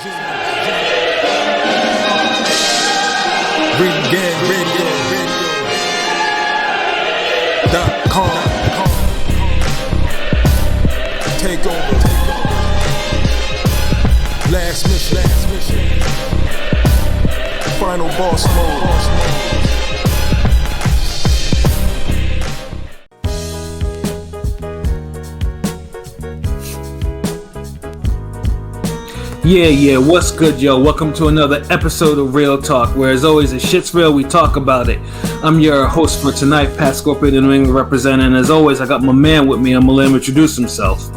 RingGangRadio.com. Take over. Last mission. Final boss mode. Yeah, what's good, yo? Welcome to another episode of Real Talk, where as always, if shit's real, we talk about it. I'm your host for tonight, Pat Scorpion, the New England representative, and as always, I got my man with me. I'm gonna let him introduce himself.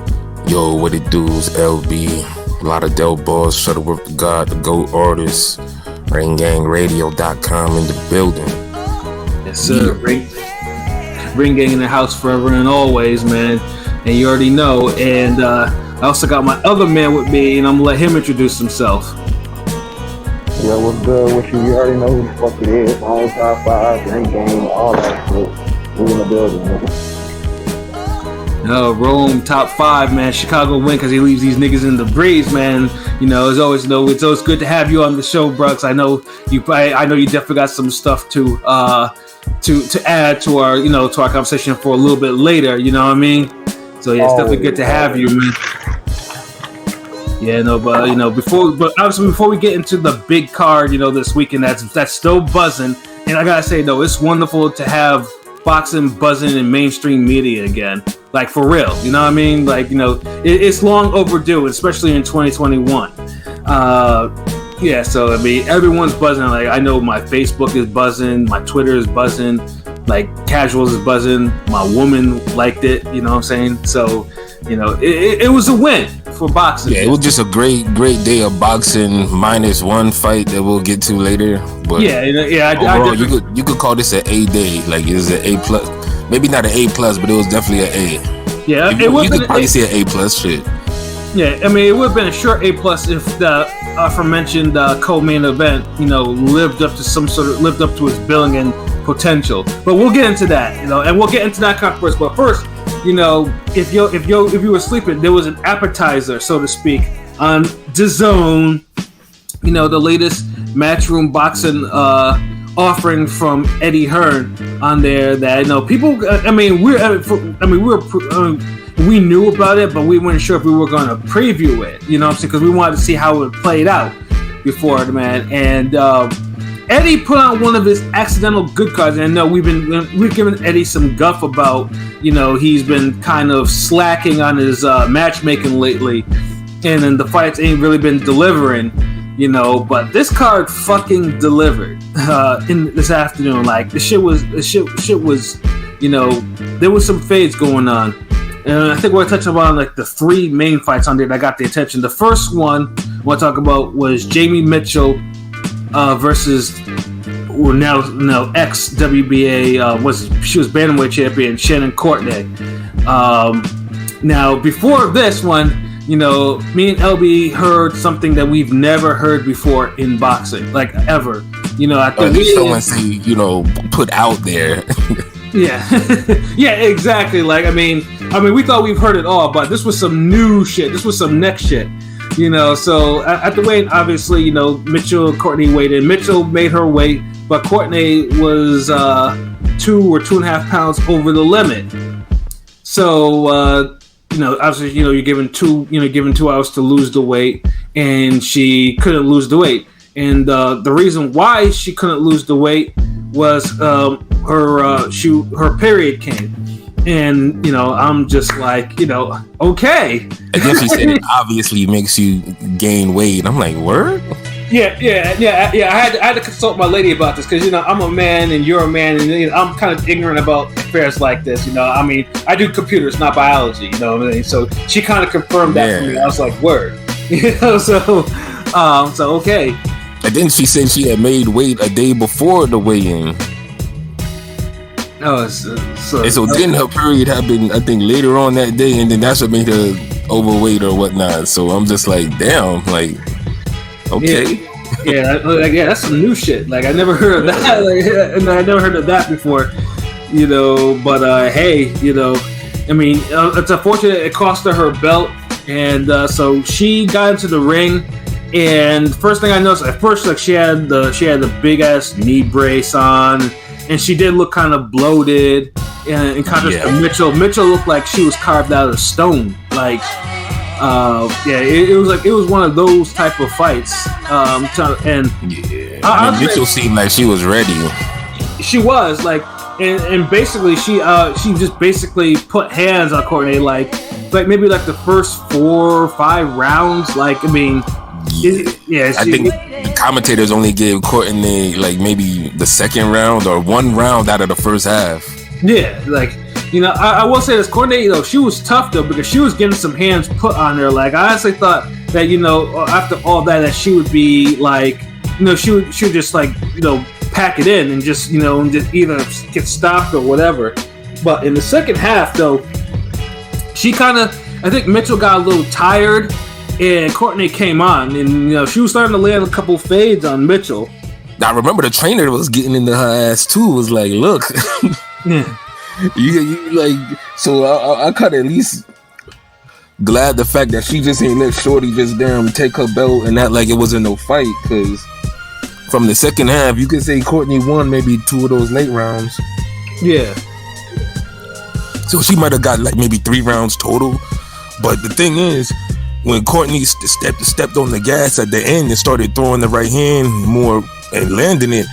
Yo, what it do is LB, a lot of Del Balls, Shuttleworth the God, the GOAT artist, RingGangRadio.com in the building. Yes, sir. Yeah. Ring Gang in the house forever and always, man. And you already know, and I also got my other man with me, and I'm gonna let him introduce himself. Yo, what's good with you? You already know who the fuck it is. Home top 5, Ring Gang, all that shit. We in the building, nigga. Rome top 5, man. Chicago win because he leaves these niggas in the breeze, man. You know, it's always good to have you on the show, Brooks. I know you definitely got some stuff to add to our conversation for a little bit later. You know what I mean? So yeah, it's definitely good to have you, man. Yeah, no, but before we get into the big card, this weekend that's still buzzing, and I gotta say though, it's wonderful to have boxing buzzing in mainstream media again, like for real. You know what I mean? Like it's long overdue, especially in 2021. Yeah, so I mean, everyone's buzzing. Like I know my Facebook is buzzing, my Twitter is buzzing. Like Casuals is buzzing. My woman liked it. You know what I'm saying? So, it was a win for boxing. Yeah, it was just a great day of boxing, minus one fight that we'll get to later. But overall, you could call this an A day. Like it was an A plus. Maybe not an A plus, but it was definitely an A. Yeah, you could probably say an A plus. Shit. Yeah, I mean, it would have been a short A plus if the aforementioned co-main event, lived up to its billing and potential. But we'll get into that, and we'll get into that conference. But first, if you were sleeping, there was an appetizer, so to speak, on DAZN. The latest Matchroom boxing offering from Eddie Hearn on there. That people. We knew about it, but we weren't sure if we were going to preview it. You know what I'm saying? Because we wanted to see how it played out before, man. And Eddie put on one of his accidental good cards, and I know we've given Eddie some guff about, he's been kind of slacking on his matchmaking lately, and then the fights ain't really been delivering, But this card fucking delivered in this afternoon. Like the shit was, there was some fades going on. And I think we're touching about like the 3 main fights on there that got the attention. The first one I want to talk about was Jamie Mitchell versus now ex-WBA she was bantamweight champion Shannon Courtney. Now before this one, me and LB heard something that we've never heard before in boxing, like ever. I think someone say put out there. Yeah, yeah, exactly. Like, I mean, we thought we've heard it all, but this was some new shit. This was some next shit, So at the weight, obviously, Mitchell and Courtney weighed in. Mitchell made her weight, but Courtney was 2 or 2.5 pounds over the limit. So, obviously, you're given 2 hours to lose the weight, and she couldn't lose the weight. And the reason why she couldn't lose the weight was her period came, and I'm just like okay. And then she said it obviously makes you gain weight. I'm like, word? Yeah. I had to consult my lady about this because I'm a man and you're a man, and I'm kind of ignorant about affairs like this. I do computers, not biology. So she kind of confirmed that for me. I was like, word. So okay. And then she said she had made weight a day before the weigh-in. Oh, so then her period happened, I think, later on that day, and then that's what made her overweight or whatnot. So I'm just like, damn, like, okay. Yeah, that's some new shit. Like, I never heard of that. And I never heard of that before. But hey, it's unfortunate it cost her belt, and so she got into the ring. And first thing I noticed, at first, like she had the big ass knee brace on, and she did look kind of bloated. And in contrast to Mitchell looked like she was carved out of stone. Like, it was one of those type of fights. Mitchell seemed like she was ready. She was like, and basically she just basically put hands on Courtney like maybe like the first 4 or 5 rounds. Like, I mean. I think the commentators only gave Courtney like maybe the second round or 1 round out of the first half. Yeah, like, you know, I will say this, Courtney, you know, she was tough though because she was getting some hands put on her. Like, I honestly thought that, you know, after all that she would be like, you know, she would just like, you know, pack it in and just, you know, and just either get stopped or whatever. But in the second half though, I think Mitchell got a little tired. And Courtney came on, and you know she was starting to land a couple fades on Mitchell. I remember the trainer was getting into her ass too. Was like, look, you like. So I kind of at least glad the fact that she just ain't let Shorty just damn take her belt and act like it wasn't no fight. Because from the second half, you could say Courtney won maybe 2 of those late rounds. Yeah. So she might have got like maybe 3 rounds total. But the thing is, when Courtney stepped on the gas at the end and started throwing the right hand more and landing it,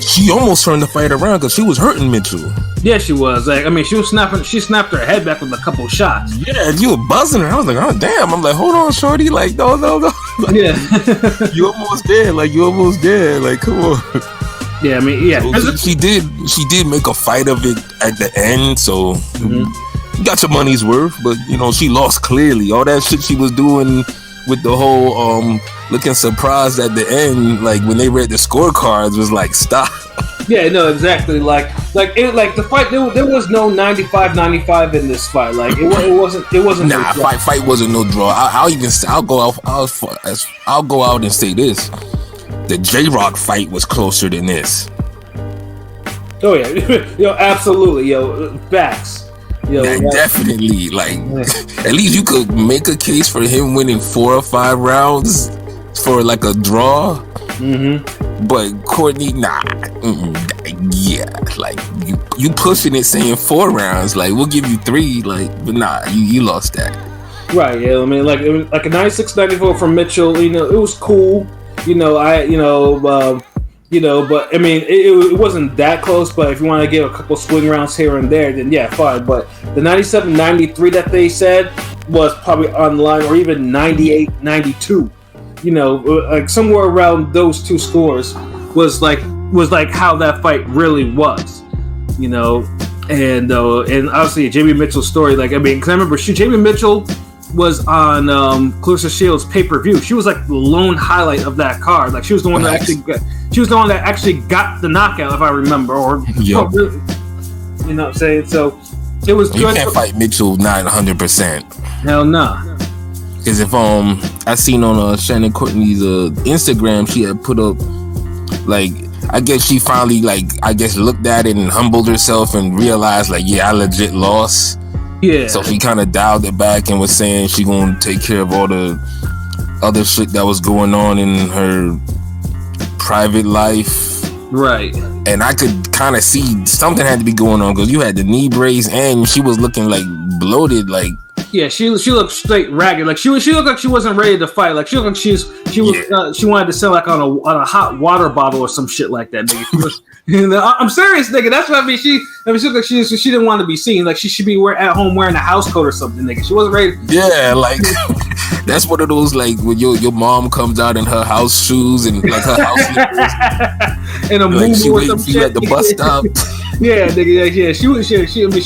she almost turned the fight around because she was hurting Mitchell. Yeah, she was. Like, I mean, she snapped her head back with a couple shots. Yeah, you were buzzing her. I was like, oh damn. I'm like, hold on, Shorty. Like, no. Like, yeah. you almost there. Like, come on. Yeah, I mean, yeah. So she did make a fight of it at the end, so you got your money's worth, but you know she lost clearly. All that shit she was doing with the whole looking surprised at the end, like when they read the scorecards, was like, stop. Yeah, no, exactly. Like the fight. There was no 95-95 in this fight. Like it wasn't. Nah, no fight wasn't no draw. I'll go out and say this: the J-Rock fight was closer than this. Oh yeah, yo, absolutely, yo, facts. Yo, definitely, like, at least you could make a case for him winning 4 or 5 rounds for like a draw. But Courtney, nah, yeah, like you pushing it saying 4 rounds, like we'll give you 3, like, but nah, you lost that. Right, yeah, I mean, like a 96-94 from Mitchell, you know, it was cool, but I mean, it wasn't that close. But if you want to give a couple swing rounds here and there, then yeah, fine. But the 97-93 that they said was probably on line, or even 98-92. You know, like somewhere around those 2 scores was like how that fight really was. You know, and obviously Jamie Mitchell's story. Like, I mean, because I remember Jamie Mitchell was on Clarissa Shields' pay-per-view. She was like the lone highlight of that card. Like, she was the one that actually got the knockout, if I remember. Or you know what I'm saying? So it was good. You can't fight Mitchell not 100%. Hell nah. Because if I seen on Shannon Courtney's Instagram, she had put up, like, I guess she finally looked at it and humbled herself and realized, like, yeah, I legit lost. Yeah. So she kind of dialed it back and was saying she gonna take care of all the other shit that was going on in her private life. Right. And I could kind of see something had to be going on because you had the knee brace and she was looking like bloated, like. Yeah, she looked straight ragged. Like she looked like she wasn't ready to fight. Like she looked like she wanted to sell like on a hot water bottle or some shit like that. Nigga. I'm serious, nigga. That's what I mean. She looked like she didn't want to be seen. Like she should be at home wearing a house coat or something, nigga. She wasn't ready. Yeah, like that's one of those like when your mom comes out in her house shoes and like her house slippers. And a like movie or some shit at the bus stop. Yeah, nigga. Yeah, she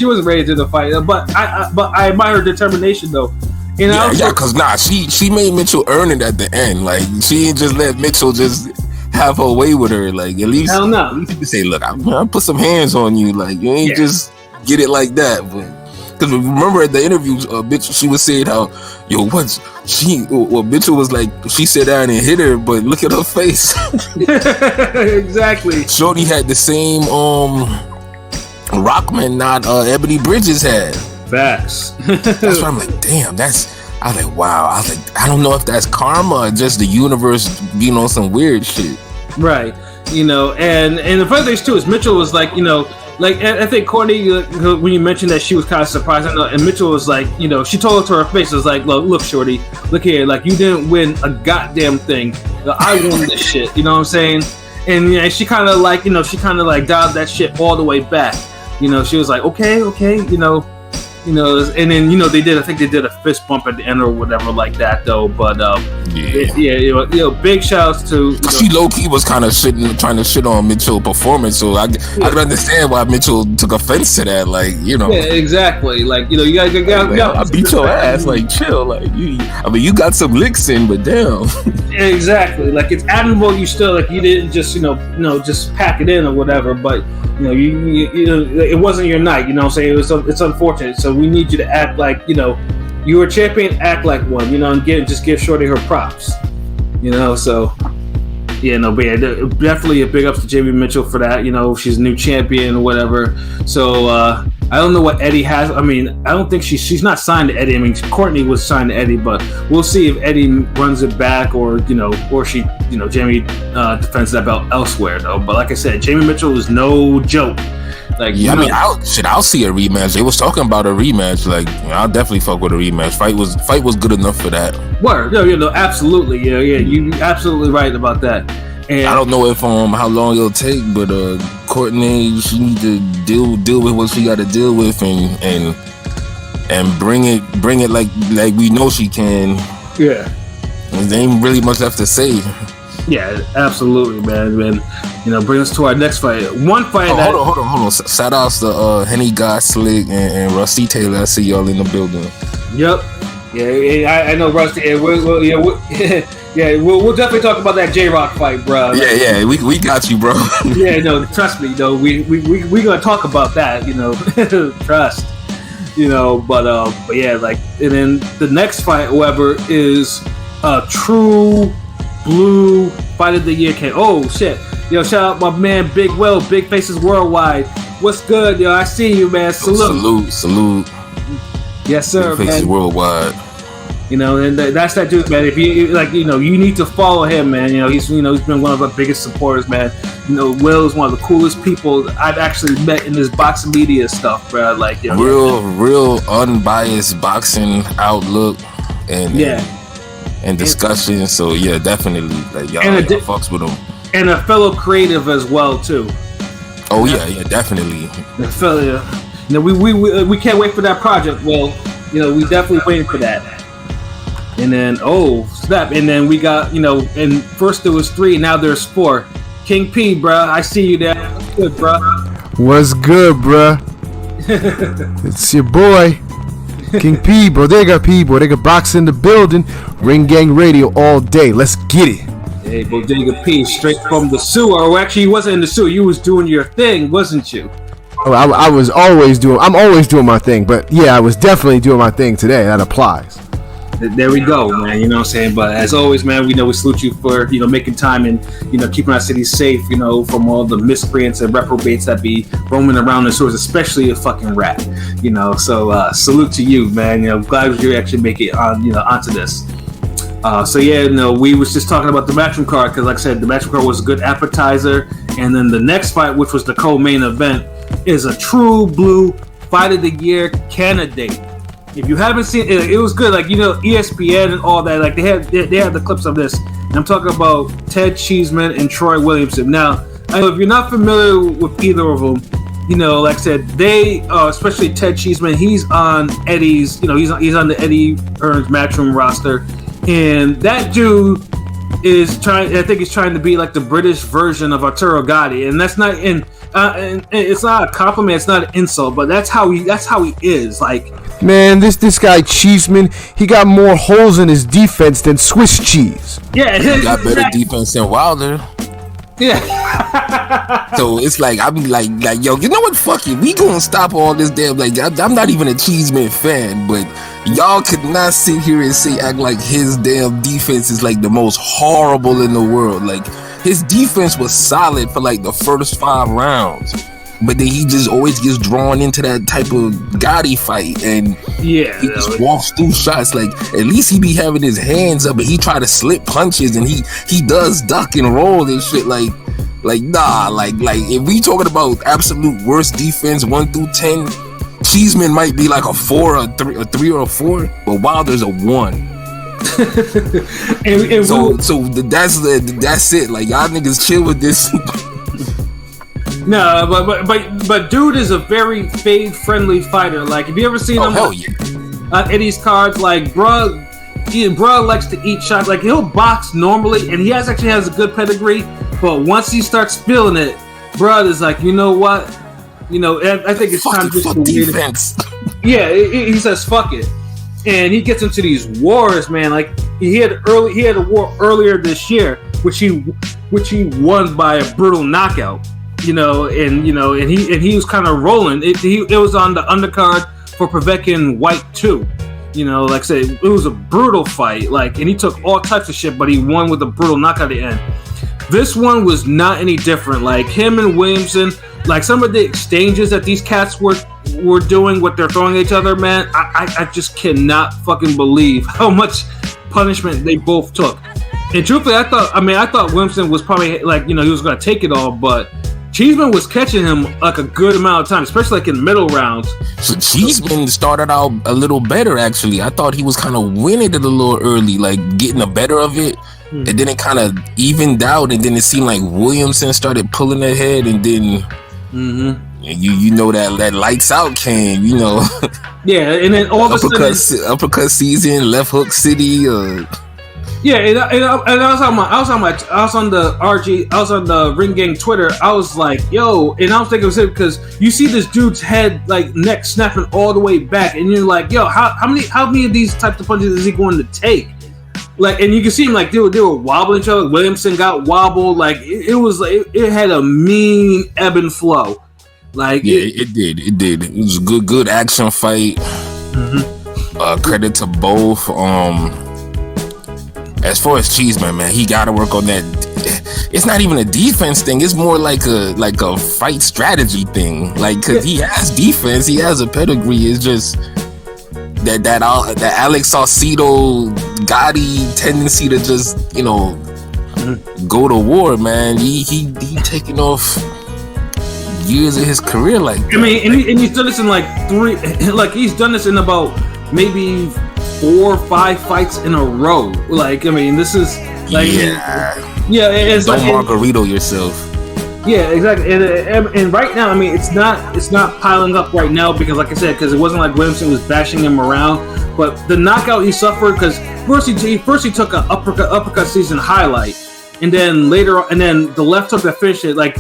wasn't ready to the fight, but I admire her determination though. You know? Yeah, cause she made Mitchell earn it at the end. Like she didn't just let Mitchell just have her way with her. Like at least, hell no. You could say, look, I put some hands on you. Like you ain't just get it like that. But because remember at the interview, bitch, she was saying how Mitchell was like, she sat down and hit her, but look at her face. Exactly. Shorty had the same Rockman, not Ebony Bridges had. Facts. That's why I'm like, damn, that's I was like, wow. I was like, I don't know if that's karma or just the universe being on some weird shit. Right. You know, and the funny thing too is Mitchell was like, you know, like I think Courtney, when you mentioned that she was kind of surprised, and Mitchell was like, you know, she told her to her face, was like, look, shorty, look here, like you didn't win a goddamn thing. I won this shit. You know what I'm saying? And you know, she kind of like, you know, she kind of like dialed that shit all the way back. You know, she was like, okay, you know, and then, you know, I think they did a fist bump at the end or whatever like that though. But you know, big shouts to. She low key was kind of trying to shit on Mitchell's performance, so I can understand why Mitchell took offense to that. Like, you know, yeah, exactly. Like, you know, you got I beat your ass. Like, chill. Like, you got some licks in, but damn. Exactly. Like, it's admirable you still, like, you didn't just, you know, just pack it in or whatever. But you know, you know, it wasn't your night. You know what I'm saying? It's unfortunate. So we need you to act like, you know, you were a champion, act like one, you know, and just give Shorty her props, you know. So yeah, no, but yeah, definitely a big ups to Jamie Mitchell for that. You know, she's a new champion or whatever. So I don't know what Eddie has. I mean, I don't think she's not signed to Eddie. I mean, Courtney was signed to Eddie, but we'll see if Eddie runs it back or, you know, or she, you know, Jamie defends that belt elsewhere though. But like I said, Jamie Mitchell is no joke. Like, yeah, I mean, I'll see a rematch. They was talking about a rematch. Like, you know, I'll definitely fuck with a rematch. Fight was good enough for that. Word, no, you know, absolutely, yeah, you absolutely right about that. And I don't know if how long it'll take, but Courtney, she need to deal with what she got to deal with and bring it like we know she can. Yeah, and there ain't really much left to say. Yeah, absolutely, man. You know, bring us to our next fight. One fight. Hold on. Shout outs to Henny God Slick and Rusty Taylor. I see y'all in the building. Yep. Yeah, I know Rusty. Yeah, we'll definitely talk about that J-Rock fight, bro. Yeah, we got you, bro. Yeah, no, trust me, though. We gonna talk about that. You know, trust. You know, but yeah, like, and then the next fight, however, is a true blue fight of the year. Oh shit. Yo, shout out my man Big Will, Big Faces Worldwide. What's good, yo? I see you, man. Salute. Yes, sir, Big Faces Worldwide. You know, and that's that dude, man. If you like, you know, you need to follow him, man. You know, he's been one of our biggest supporters, man. You know, Will is one of the coolest people I've actually met in this boxing media stuff, bro. Like, you know, real unbiased boxing outlook and discussion. So yeah, definitely, like y'all fucks with him. And a fellow creative as well too. Oh yeah, definitely. The fellow, you know, we can't wait for that project. Well, you know, we definitely waiting for that. And then snap! And then we got, you know, and first there was 3, now there's 4. King P, bruh, I see you there. What's good, bruh? What's good, bruh? It's your boy, King P, Bodega P, Bodega Box in the building. Ring Gang Radio all day. Let's get it. Hey, Bodega P, straight from the sewer. Or actually, you wasn't in the sewer. You was doing your thing, wasn't you? Oh, I'm always doing my thing. But yeah, I was definitely doing my thing today. That applies. There we go, man. You know what I'm saying? But as always, man, we salute you for, you know, making time and, you know, keeping our city safe, you know, from all the miscreants and reprobates that be roaming around the sewers, especially a fucking rat, you know. So salute to you, man. You know, glad you actually make it on, you know, onto this. So yeah, you know, we was just talking about the Matchroom card because, like I said, the Matchroom card was a good appetizer, and then the next fight, which was the co-main event, is a true blue fight of the year candidate. If you haven't seen it, it was good. Like, you know, ESPN and all that. Like they had the clips of this. And I'm talking about Ted Cheeseman and Troy Williamson. Now, I know if you're not familiar with either of them, you know, like I said, they, especially Ted Cheeseman, he's on Eddie's. You know, he's on the Eddie Earns Matchroom roster, and that dude is trying. I think he's trying to be like the British version of Arturo Gatti, and that's not and it's not a compliment. It's not an insult, but that's how he is. Like, man, this guy Cheeseman, he got more holes in his defense than Swiss cheese. Yeah, he got better defense than Wilder. Yeah. So it's like, I be like, yo, you know what? Fuck it, we gonna stop all this damn. Like, I'm not even a Cheeseman fan, but y'all could not sit here and act like his damn defense is like the most horrible in the world. Like, his defense was solid for like the first 5 rounds. but then he just always gets drawn into that type of Gotti fight, and he just walks through shots. Like, at least he be having his hands up, but he try to slip punches, and he does duck and roll and shit. Like nah, like if we talking about absolute worst defense 1 through 10, Cheeseman might be like a 4, a 3 or a 4, but Wilder's a 1. so that's it. Like, y'all niggas chill with this. No, but dude is a very fade friendly fighter. Like, have you ever seen him on Eddie's cards? Like, bruh likes to eat shots. Like, he'll box normally, and he actually has a good pedigree. But once he starts feeling it, bruh is like, you know what? You know, I think it's time just to defense. Yeah, he says fuck it, and he gets into these wars, man. Like, he had a war earlier this year, which he won by a brutal knockout. And he was kind of rolling. It was on the undercard for Povetkin White 2. Like I said, it was a brutal fight. Like, and he took all types of shit, but he won with a brutal knockout at the end. This one was not any different. Like, him and Williamson, like, some of the exchanges that these cats were doing, what they're throwing at each other, man, I just cannot fucking believe how much punishment they both took. And truthfully, I thought Williamson was probably, like, he was going to take it all, but Cheeseman was catching him like a good amount of time, especially like in middle rounds. So Cheeseman started out a little better, actually. I thought he was kind of winning it a little early, like getting the better of it. And then it kind of evened out, and then it seemed like Williamson started pulling ahead, and then you know that lights out came, Yeah, and then all of a sudden uppercut season, left hook city. Yeah, and I was on the Ring Gang Twitter. I was like, yo, and I was thinking of it because you see this dude's head, like, neck snapping all the way back, and you're like, yo, how many of these types of punches is he going to take? Like, and you can see him, like, they were wobbling each other. Williamson got wobbled. Like, it had a mean ebb and flow. Like, yeah, it did. It was a good action fight. Credit to both. As far as Cheeseman, man, he got to work on that. It's not even a defense thing. It's more like a fight strategy thing. Like, cause he has defense, he has a pedigree. It's just that Alex Saucedo Gotti tendency to just go to war, man. He taking off years of his career like that. I mean, and he's done this in he's done this in about maybe 4 or 5 fights in a row. Like, I mean, this is like, it's don't margarito yourself. Yeah, exactly. And right now, I mean, it's not piling up right now because, like I said, because it wasn't like Williamson was bashing him around. But the knockout he suffered, because first he took an uppercut season highlight, and then the left hook that finished it, like,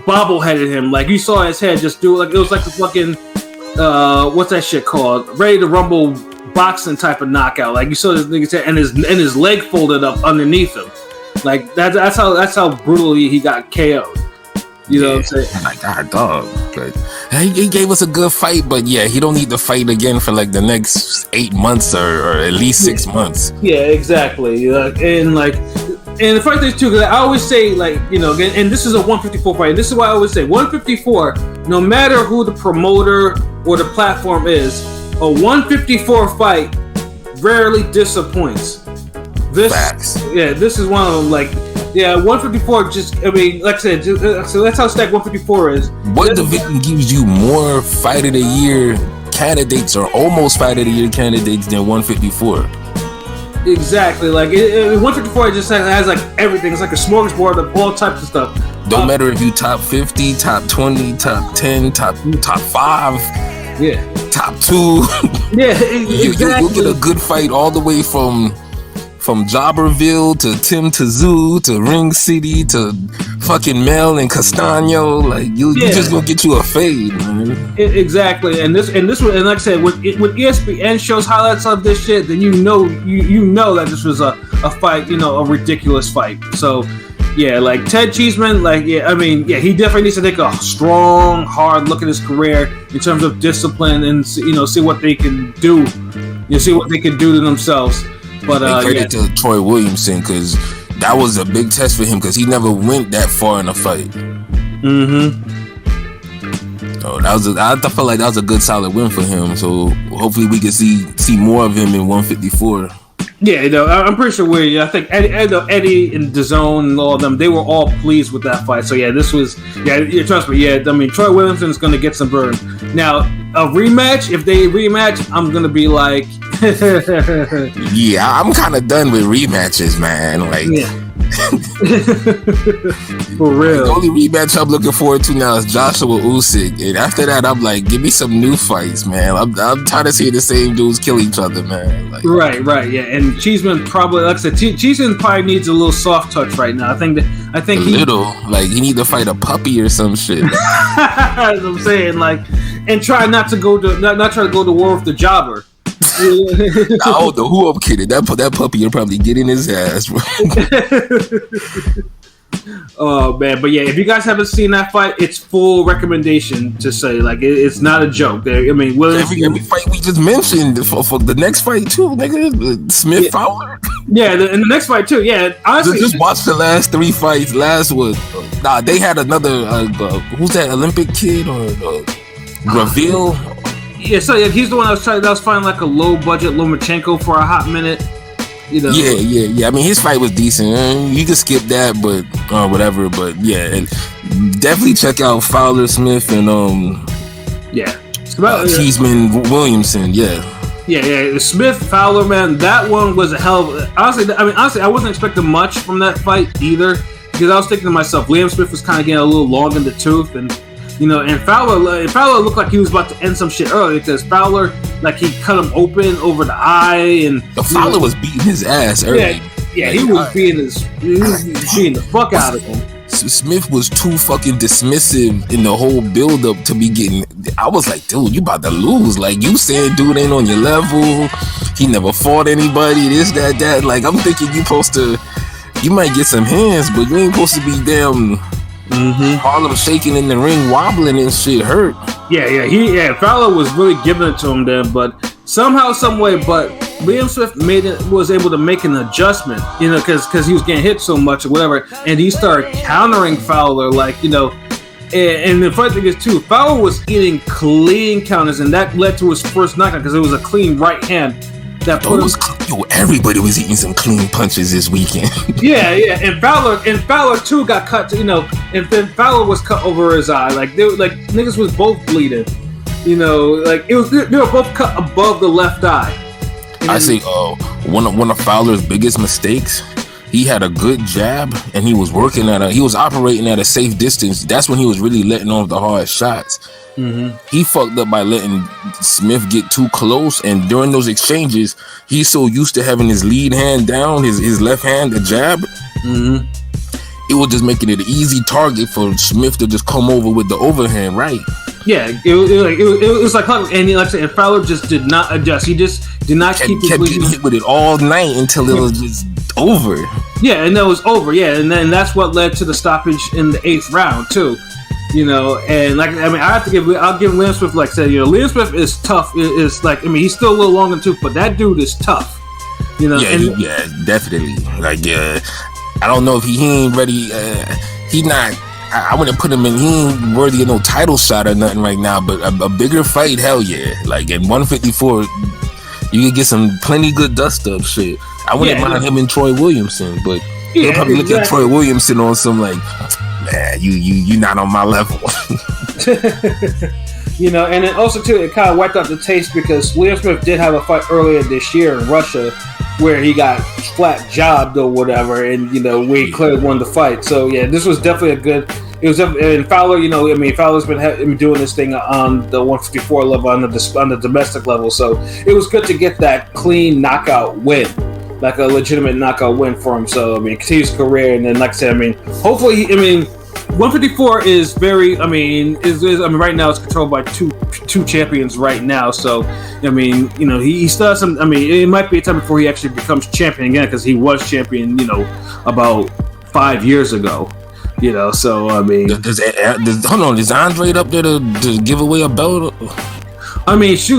bobbleheaded him. Like, you saw his head just do it. Like, it was like the fucking what's that shit called? Ready to Rumble boxing type of knockout. Like, you saw this nigga's head and his leg folded up underneath him. Like, that's how brutally he got KO'd. You know what I'm saying? Like, God, dog. But he gave us a good fight, but yeah, he don't need to fight again for like the next 8 months or at least 6 months. Yeah, exactly. And the funny thing is too, because I always say, like, and this is a 154 fight. And this is why I always say 154. No matter who the promoter or the platform is, a 154 fight rarely disappoints. Facts. Yeah, this is one of them. Like, yeah, 154 just, I mean, like I said, so that's how stacked 154 is. What division gives you more fight of the year candidates or almost fight of the year candidates than 154? Exactly. Like, 154 just has like everything. It's like a smorgasbord of all types of stuff. Don't matter if you top 50, top 20, top 10, top 5. Yeah. Top 2. Yeah, exactly. You'll get a good fight all the way from Jobberville to Tim Tszyu to Ring City to fucking Mel and Castano. Like, you just gonna get you a fade, man. Exactly. And this one, and like I said, when ESPN shows highlights of this shit, then you know that this was a fight, a ridiculous fight. So yeah, like Ted Cheeseman, like, yeah, I mean, yeah, he definitely needs to take a strong, hard look at his career in terms of discipline and see what they can do. See what they can do to themselves. But credit to Troy Williamson, because that was a big test for him because he never went that far in a fight. I felt like that was a good solid win for him. So hopefully we can see more of him in 154. Yeah, I'm pretty sure I think Eddie and DAZN and all of them, they were all pleased with that fight. So yeah, this was trust me. Yeah, I mean Troy Williamson's gonna get some burn. Now a rematch, if they rematch, I'm gonna be like, yeah, I'm kind of done with rematches, man. Like. Yeah. For real. The only rematch I'm looking forward to now is Joshua Usyk, and after that, I'm like, give me some new fights, man. I'm tired of seeing the same dudes kill each other, man. Like, right, yeah. And Cheeseman probably, like I said, Cheeseman probably needs a little soft touch right now. I think he need to fight a puppy or some shit. That's what I'm saying, like, and try not to go to war with the jobber. I don't know who I'm kidding. That puppy will probably get in his ass, bro. Oh man, but yeah, if you guys haven't seen that fight, it's full recommendation to say, like, it's not a joke. I mean, every fight we just mentioned for the next fight too, nigga, Smith Fowler. Yeah, and the next fight too. Yeah, honestly, just watch the last 3 fights. Last one, they had another. Who's that Olympic kid or Graville? Yeah, so he's the one that was fighting like a low budget Lomachenko for a hot minute. You know. Yeah. I mean, his fight was decent. You can skip that, but whatever. But yeah, and definitely check out Fowler Smith and Cheeseman Williamson. Yeah. Smith Fowler, man, that one was a hell of. Honestly, I wasn't expecting much from that fight either, because I was thinking to myself, Liam Smith was kind of getting a little long in the tooth, and Fowler looked like he was about to end some shit early, because Fowler, like, he cut him open over the eye, and Fowler was beating his ass early. Yeah, he was beating the fuck out of him. Smith was too fucking dismissive in the whole build up to be getting. I was like, dude, you about to lose. Like, you saying dude ain't on your level. He never fought anybody. This, that. Like, I'm thinking you might get some hands, but you ain't supposed to be damn. Harlem shaking in the ring, wobbling and shit hurt. Fowler was really giving it to him then, but somehow, some way, but Liam Swift was able to make an adjustment, because he was getting hit so much or whatever, and he started countering Fowler, like, and the funny thing is too, Fowler was eating clean counters, and that led to his first knockout because it was a clean right hand. Everybody was eating some clean punches this weekend. yeah, and Fowler too got cut. And then Fowler was cut over his eye. Like niggas was both bleeding. Like they were both cut above the left eye. I say, one of Fowler's biggest mistakes. He had a good jab, and he was operating at a safe distance. That's when he was really letting off the hard shots. He fucked up by letting Smith get too close, and during those exchanges, he's so used to having his lead hand down, his left hand, the jab. It was just making it an easy target for Smith to just come over with the overhand, right? Yeah, it was like, and Fowler just did not adjust. He just did not keep getting hit with it all night until it was just over. Yeah, and that was over. Yeah, and then that's what led to the stoppage in the 8th round too. And I'll give Liam Swift, like I said, Liam Swift is tough. Is like, he's still a little long in the tooth, but that dude is tough. Yeah, definitely. Like, I don't know if he ain't ready. He not. I wouldn't put him in. He ain't worthy of no title shot or nothing right now. But a bigger fight, hell yeah. Like in 154, you could get some plenty good dust up shit. I wouldn't mind him and Troy Williamson, but he'll probably look at Troy Williamson on some like, man, you not on my level. And then also too, it kind of wiped out the taste because Liam Smith did have a fight earlier this year in Russia where he got flat jobbed or whatever, and Wade clearly won the fight. So yeah, this was definitely and Fowler, Fowler's been doing this thing on the 154 level, on the domestic level. So it was good to get that clean knockout win, like a legitimate knockout win for him. So continue his career, and then like I said, hopefully, 154 is very, right now it's controlled by two champions right now. So, he still has some, it might be a time before he actually becomes champion again, because he was champion, about 5 years ago. So, is Andre up there to give away a belt? Andre's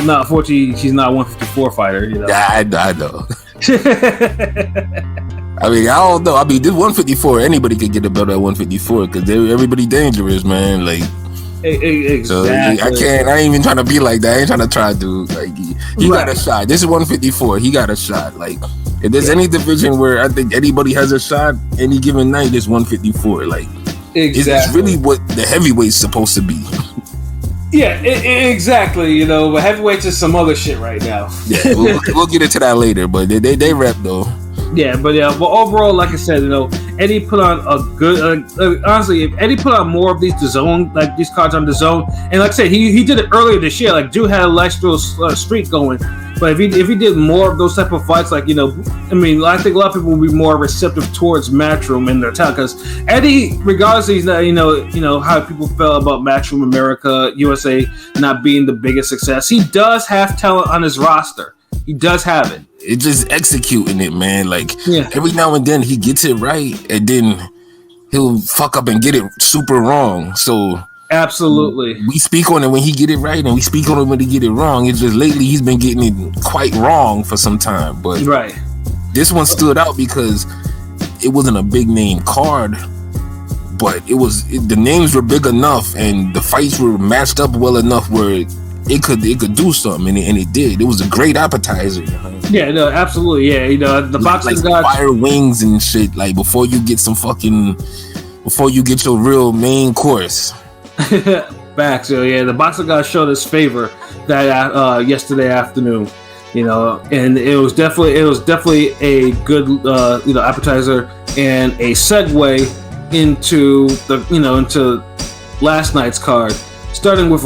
not, unfortunately, he's not a 154 fighter, Yeah, I know. I mean, I don't know. I mean, this 154, anybody could get a belt at 154 because everybody dangerous, man. Like, exactly. So I ain't even trying to be like that. I ain't trying to try to like. He got a shot. This is 154. He got a shot. Like, if there's any division where I think anybody has a shot, any given night, it's 154. Like, it's really what the heavyweight's supposed to be. Yeah, exactly. You know, but heavyweights is some other shit right now. Yeah, we'll get into that later. But they rep though. Yeah, but overall, like I said, you know, Eddie put on a good. Honestly, if Eddie put on more of these DAZN, like these cards on DAZN, and like I said, he did it earlier this year. Like, Drew had a nice little streak going, but if he did more of those type of fights, like, you know, I mean, I think a lot of people will be more receptive towards Matchroom in their town because Eddie, regardless, he's not, you know how people felt about Matchroom America, USA not being the biggest success. He does have talent on his roster. He does have it. It's just executing it, man. Like, every now and then he gets it right, and then he'll fuck up and get it super wrong. So absolutely, we speak on it when he get it right, and we speak on it when he get it wrong. It's just lately he's been getting it quite wrong for some time. But this one stood out because it wasn't a big name card, but the names were big enough, and the fights were matched up well enough where it could do something, and it did. It was a great appetizer. Yeah, no, absolutely. Yeah, you know, the boxing like gods, fire wings and shit. Like before you get your real main course. Back. So yeah, the boxing gods showed us favor that yesterday afternoon. You know, and it was definitely a good appetizer and a segue into into last night's card, starting with